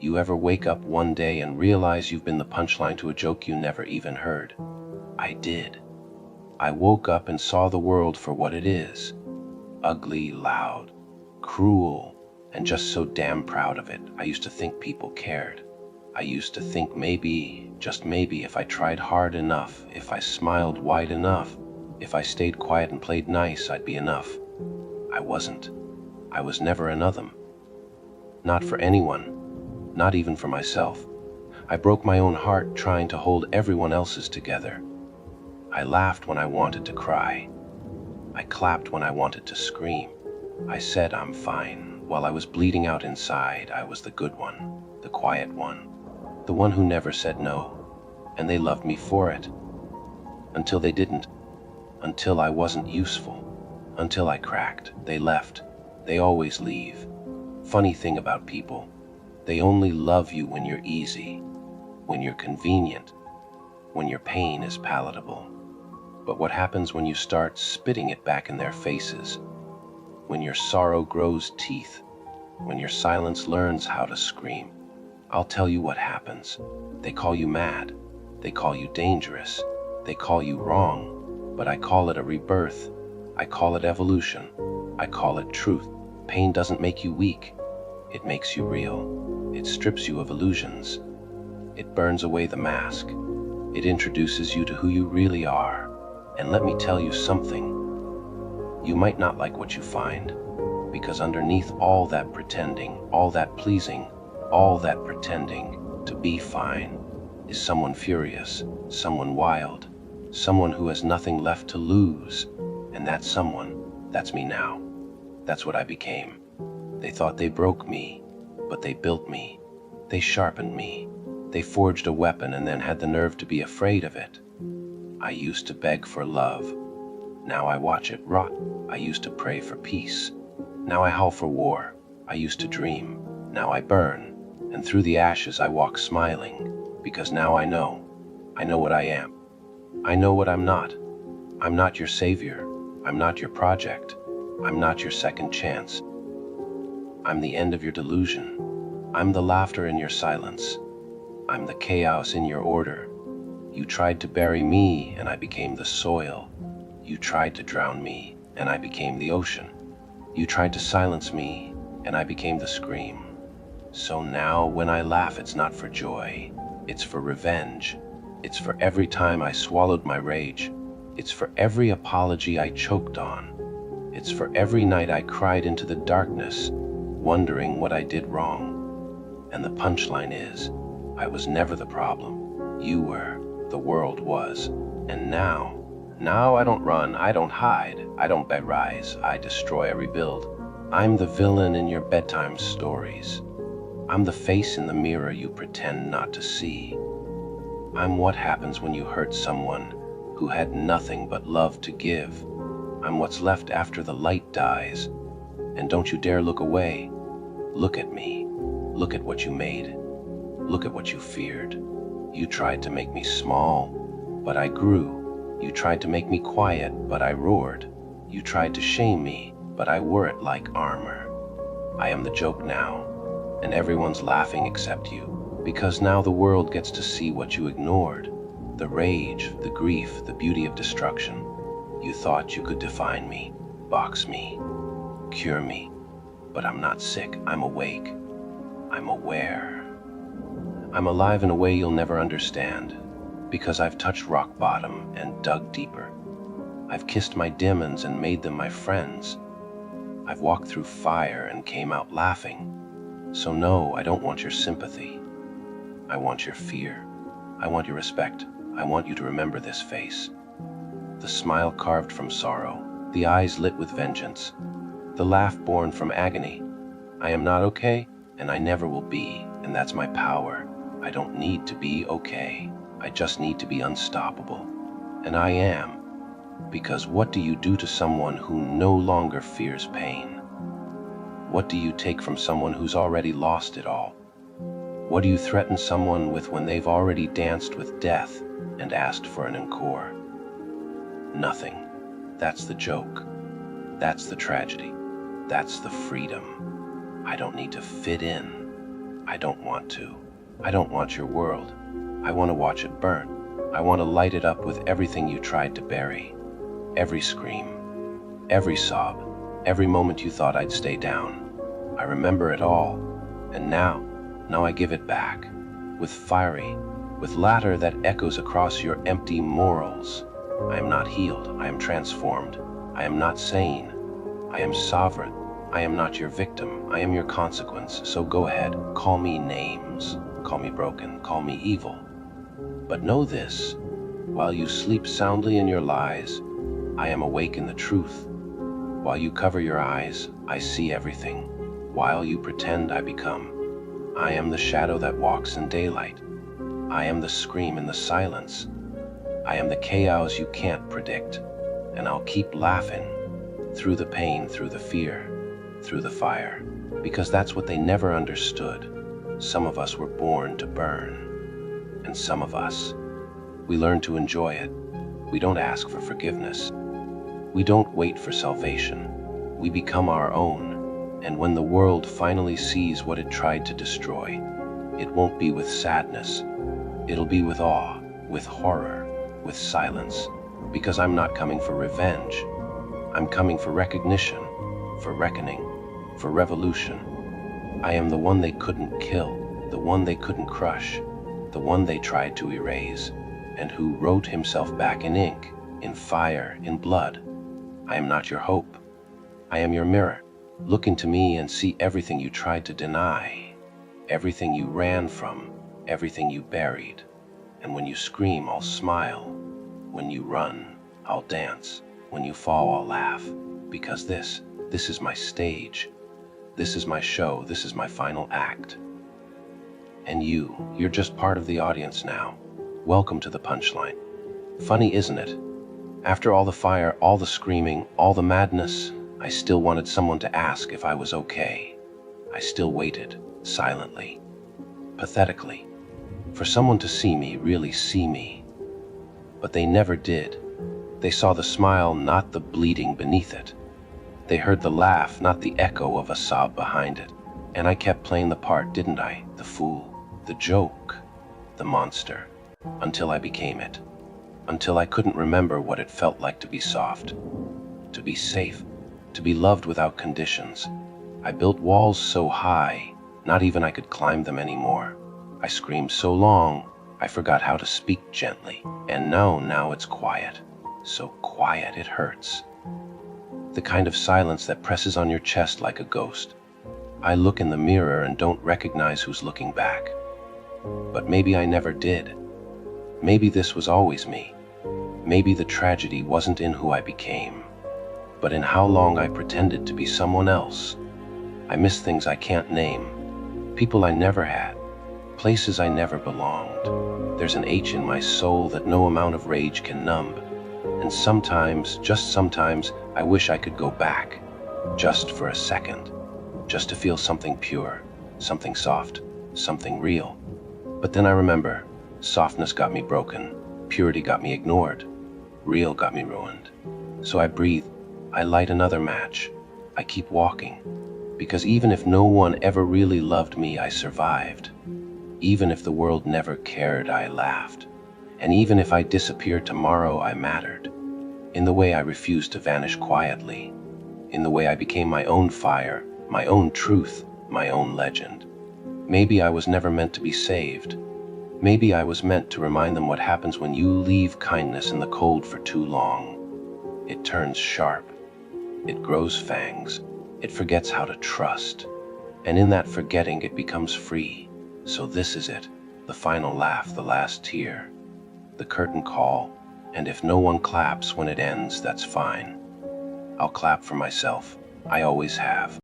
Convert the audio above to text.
You ever wake up one day and realize you've been the punchline to a joke you never even heard? I did. I woke up and saw the world for what it is. Ugly, loud, cruel, and just so damn proud of it. I used to think people cared. I used to think maybe, just maybe, if I tried hard enough, if I smiled wide enough, if I stayed quiet and played nice, I'd be enough. I wasn't. I was never another. Not for anyone, not even for myself. I broke my own heart trying to hold everyone else's together. I laughed when I wanted to cry. I clapped when I wanted to scream. I said I'm fine. While I was bleeding out inside, I was the good one, the quiet one, the one who never said no. And they loved me for it. Until they didn't. Until I wasn't useful. Until I cracked. They left. They always leave. Funny thing about people, they only love you when you're easy, when you're convenient, when your pain is palatable. But what happens when you start spitting it back in their faces? When your sorrow grows teeth, when your silence learns how to scream? I'll tell you what happens. They call you mad, they call you dangerous, they call you wrong, but I call it a rebirth. I call it evolution. I call it truth. Pain doesn't make you weak. It makes you real. It strips you of illusions. It burns away the mask. It introduces you to who you really are. And let me tell you something. You might not like what you find, because underneath all that pretending, all that pleasing, all that pretending to be fine, is someone furious, someone wild, someone who has nothing left to lose. And that someone, that's me now. That's what I became. They thought they broke me, but they built me. They sharpened me. They forged a weapon and then had the nerve to be afraid of it. I used to beg for love. Now I watch it rot. I used to pray for peace. Now I howl for war. I used to dream. Now I burn. And through the ashes I walk smiling, because now I know. I know what I am. I know what I'm not. I'm not your savior. I'm not your project. I'm not your second chance. I'm the end of your delusion. I'm the laughter in your silence. I'm the chaos in your order. You tried to bury me, and I became the soil. You tried to drown me, and I became the ocean. You tried to silence me, and I became the scream. So now, when I laugh, it's not for joy. It's for revenge. It's for every time I swallowed my rage. It's for every apology I choked on. It's for every night I cried into the darkness, wondering what I did wrong. And the punchline is, I was never the problem. You were. The world was. And now I don't run, I don't hide, I don't rise, I destroy, I rebuild. I'm the villain in your bedtime stories. I'm the face in the mirror you pretend not to see. I'm what happens when you hurt someone who had nothing but love to give. I'm what's left after the light dies. And don't you dare look away. Look at me. Look at what you made. Look at what you feared. You tried to make me small, but I grew. You tried to make me quiet, but I roared. You tried to shame me, but I wore it like armor. I am the joke now, and everyone's laughing except you, because now the world gets to see what you ignored. The rage, the grief, the beauty of destruction. You thought you could define me, box me, cure me, but I'm not sick, I'm awake. I'm aware. I'm alive in a way you'll never understand, because I've touched rock bottom and dug deeper. I've kissed my demons and made them my friends. I've walked through fire and came out laughing. So no, I don't want your sympathy. I want your fear. I want your respect. I want you to remember this face. The smile carved from sorrow, the eyes lit with vengeance, the laugh born from agony. I am not okay, and I never will be, and that's my power. I don't need to be okay. I just need to be unstoppable. And I am. Because what do you do to someone who no longer fears pain? What do you take from someone who's already lost it all? What do you threaten someone with when they've already danced with death and asked for an encore? Nothing. That's the joke. That's the tragedy. That's the freedom. I don't need to fit in. I don't want to. I don't want your world. I want to watch it burn. I want to light it up with everything you tried to bury. Every scream, every sob, every moment you thought I'd stay down. I remember it all, and now I give it back, with laughter that echoes across your empty morals. I am not healed, I am transformed. I am not sane, I am sovereign. I am not your victim, I am your consequence. So go ahead, call me names, call me broken, call me evil. But know this, while you sleep soundly in your lies, I am awake in the truth. While you cover your eyes, I see everything. While you pretend, I become. I am the shadow that walks in daylight. I am the scream in the silence. I am the chaos you can't predict. And I'll keep laughing, through the pain, through the fear, through the fire, because that's what they never understood. Some of us were born to burn, and some of us, we learn to enjoy it. We don't ask for forgiveness. We don't wait for salvation. We become our own, and when the world finally sees what it tried to destroy, it won't be with sadness. It'll be with awe, with horror, with silence, because I'm not coming for revenge. I'm coming for recognition, for reckoning, for revolution. I am the one they couldn't kill, the one they couldn't crush, the one they tried to erase, and who wrote himself back in ink, in fire, in blood. I am not your hope. I am your mirror. Look into me and see everything you tried to deny, everything you ran from, everything you buried. And when you scream, I'll smile. When you run, I'll dance. When you fall, I'll laugh. Because this is my stage. This is my show. This is my final act. And you're just part of the audience now. Welcome to the punchline. Funny, isn't it? After all the fire, all the screaming, all the madness, I still wanted someone to ask if I was okay. I still waited, silently, pathetically, for someone to see me, really see me. But they never did. They saw the smile, not the bleeding beneath it. They heard the laugh, not the echo of a sob behind it. And I kept playing the part, didn't I? The fool, the joke, the monster, until I became it. Until I couldn't remember what it felt like to be soft, to be safe, to be loved without conditions. I built walls so high, not even I could climb them anymore. I screamed so long, I forgot how to speak gently. And now it's quiet. So quiet it hurts. The kind of silence that presses on your chest like a ghost. I look in the mirror and don't recognize who's looking back. But maybe I never did. Maybe this was always me. Maybe the tragedy wasn't in who I became, but in how long I pretended to be someone else. I miss things I can't name, people I never had, places I never belonged. There's an ache in my soul that no amount of rage can numb. And sometimes, just sometimes, I wish I could go back, just for a second, just to feel something pure, something soft, something real. But then I remember, softness got me broken, purity got me ignored, real got me ruined. So I breathe, I light another match, I keep walking, because even if no one ever really loved me, I survived. Even if the world never cared, I laughed. And even if I disappeared tomorrow, I mattered. In the way I refused to vanish quietly, in the way I became my own fire, my own truth, my own legend. Maybe I was never meant to be saved. Maybe I was meant to remind them what happens when you leave kindness in the cold for too long. It turns sharp. It grows fangs. It forgets how to trust. And in that forgetting, it becomes free. So this is it, the final laugh, the last tear, the curtain call. And if no one claps when it ends, that's fine. I'll clap for myself. I always have.